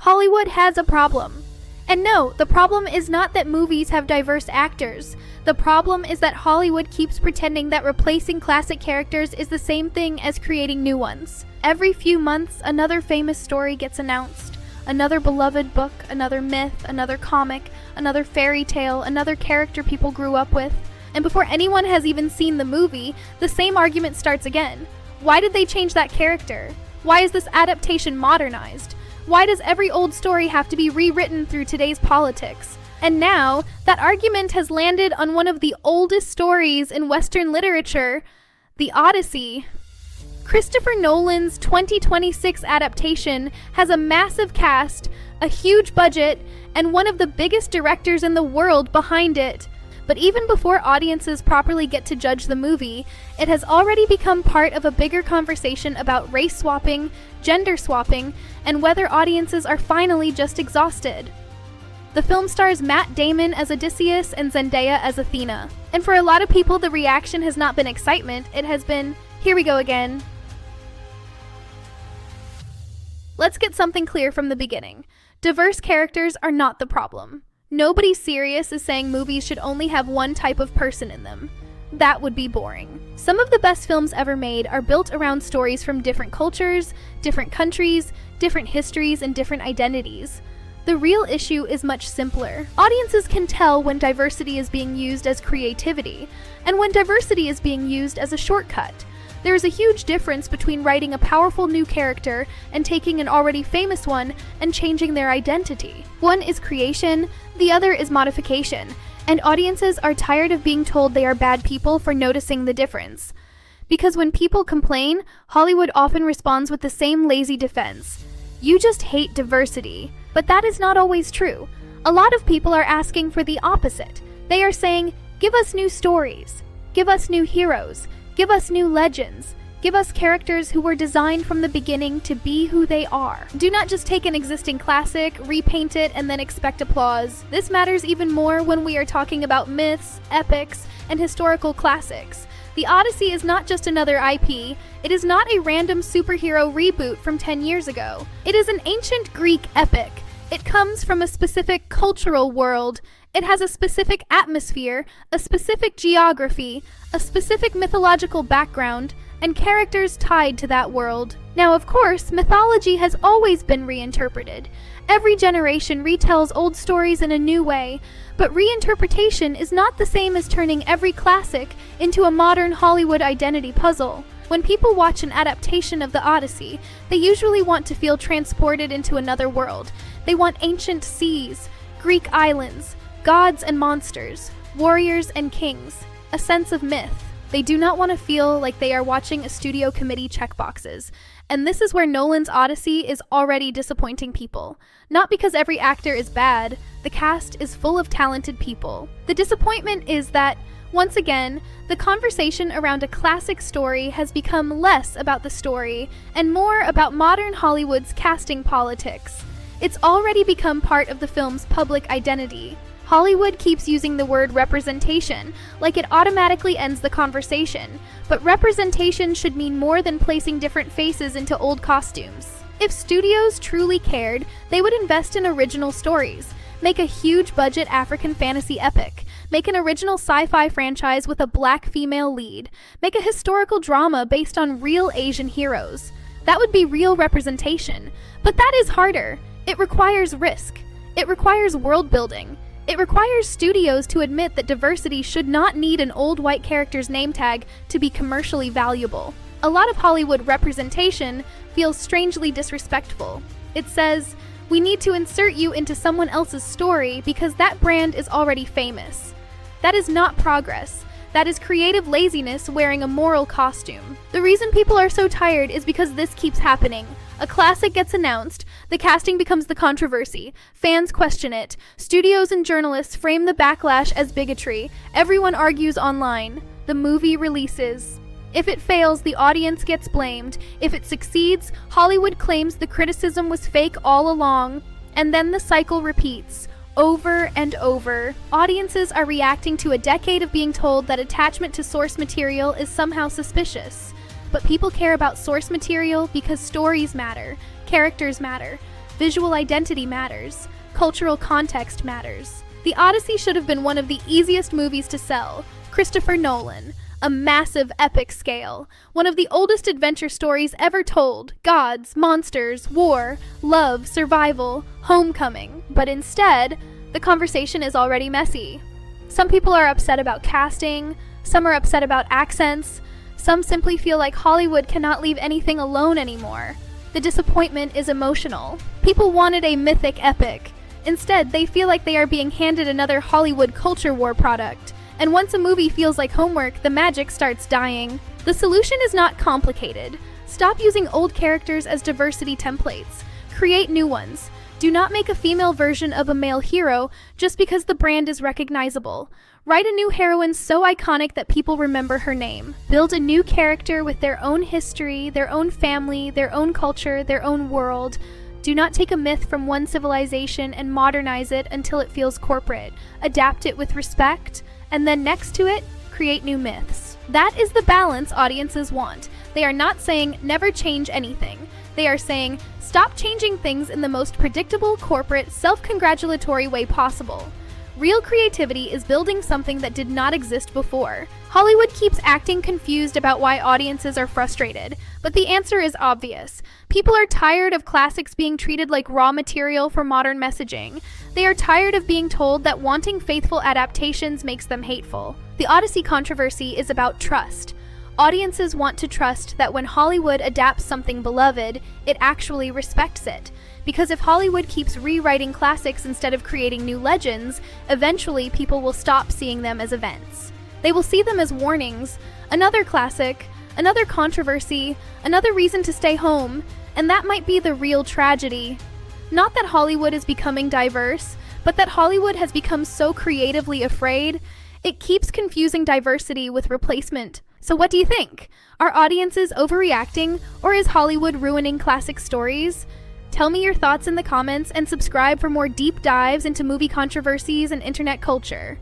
Hollywood has a problem. And no, the problem is not that movies have diverse actors. The problem is that Hollywood keeps pretending that replacing classic characters is the same thing as creating new ones. Every few months, another famous story gets announced. Another beloved book, another myth, another comic, another fairy tale, another character people grew up with. And before anyone has even seen the movie, the same argument starts again. Why did they change that character? Why is this adaptation modernized? Why does every old story have to be rewritten through today's politics? And now, that argument has landed on one of the oldest stories in Western literature, The Odyssey. Christopher Nolan's 2026 adaptation has a massive cast, a huge budget, and one of the biggest directors in the world behind it. But even before audiences properly get to judge the movie, it has already become part of a bigger conversation about race swapping, gender swapping, and whether audiences are finally just exhausted. The film stars Matt Damon as Odysseus and Zendaya as Athena. And for a lot of people, the reaction has not been excitement, it has been, here we go again. Let's get something clear from the beginning. Diverse characters are not the problem. Nobody serious is saying movies should only have one type of person in them. That would be boring. Some of the best films ever made are built around stories from different cultures, different countries, different histories, and different identities. The real issue is much simpler. Audiences can tell when diversity is being used as creativity, and when diversity is being used as a shortcut. There is a huge difference between writing a powerful new character and taking an already famous one and changing their identity. One is creation, the other is modification, and audiences are tired of being told they are bad people for noticing the difference. Because when people complain, Hollywood often responds with the same lazy defense. You just hate diversity. But that is not always true. A lot of people are asking for the opposite. They are saying, give us new stories, give us new heroes, give us new legends, give us characters who were designed from the beginning to be who they are. Do not just take an existing classic, repaint it, and then expect applause. This matters even more when we are talking about myths, epics, and historical classics. The Odyssey is not just another IP, it is not a random superhero reboot from 10 years ago. It is an ancient Greek epic. It comes from a specific cultural world. It has a specific atmosphere, a specific geography, a specific mythological background, and characters tied to that world. Now, of course, mythology has always been reinterpreted. Every generation retells old stories in a new way, but reinterpretation is not the same as turning every classic into a modern Hollywood identity puzzle. When people watch an adaptation of The Odyssey, they usually want to feel transported into another world. They want ancient seas, Greek islands, gods and monsters, warriors and kings, a sense of myth. They do not want to feel like they are watching a studio committee checkboxes. And this is where Nolan's Odyssey is already disappointing people. Not because every actor is bad, the cast is full of talented people. The disappointment is that, once again, the conversation around a classic story has become less about the story and more about modern Hollywood's casting politics. It's already become part of the film's public identity. Hollywood keeps using the word representation, like it automatically ends the conversation, but representation should mean more than placing different faces into old costumes. If studios truly cared, they would invest in original stories, make a huge budget African fantasy epic, make an original sci-fi franchise with a black female lead, make a historical drama based on real Asian heroes. That would be real representation, but that is harder. It requires risk. It requires world building. It requires studios to admit that diversity should not need an old white character's name tag to be commercially valuable. A lot of Hollywood representation feels strangely disrespectful. It says, we need to insert you into someone else's story because that brand is already famous. That is not progress. That is creative laziness wearing a moral costume. The reason people are so tired is because this keeps happening. A classic gets announced, the casting becomes the controversy, fans question it, studios and journalists frame the backlash as bigotry, everyone argues online, the movie releases. If it fails, the audience gets blamed. If it succeeds, Hollywood claims the criticism was fake all along, and then the cycle repeats. Over and over. Audiences are reacting to a decade of being told that attachment to source material is somehow suspicious. But people care about source material because stories matter, characters matter, visual identity matters, cultural context matters. The Odyssey should have been one of the easiest movies to sell. Christopher Nolan, a massive epic scale, one of the oldest adventure stories ever told, gods, monsters, war, love, survival, homecoming. But instead, the conversation is already messy. Some people are upset about casting, some are upset about accents, some simply feel like Hollywood cannot leave anything alone anymore. The disappointment is emotional. People wanted a mythic epic. Instead, they feel like they are being handed another Hollywood culture war product. And once a movie feels like homework, the magic starts dying. The solution is not complicated. Stop using old characters as diversity templates. Create new ones. Do not make a female version of a male hero just because the brand is recognizable. Write a new heroine so iconic that people remember her name. Build a new character with their own history, their own family, their own culture, their own world. Do not take a myth from one civilization and modernize it until it feels corporate. Adapt it with respect, and then next to it, create new myths. That is the balance audiences want. They are not saying never change anything. They are saying stop changing things in the most predictable, corporate, self-congratulatory way possible. Real creativity is building something that did not exist before. Hollywood keeps acting confused about why audiences are frustrated, but the answer is obvious. People are tired of classics being treated like raw material for modern messaging. They are tired of being told that wanting faithful adaptations makes them hateful. The Odyssey controversy is about trust. Audiences want to trust that when Hollywood adapts something beloved, it actually respects it. Because if Hollywood keeps rewriting classics instead of creating new legends, eventually people will stop seeing them as events. They will see them as warnings, another classic, another controversy, another reason to stay home, and that might be the real tragedy. Not that Hollywood is becoming diverse, but that Hollywood has become so creatively afraid, it keeps confusing diversity with replacement. So what do you think? Are audiences overreacting, or is Hollywood ruining classic stories? Tell me your thoughts in the comments and subscribe for more deep dives into movie controversies and internet culture.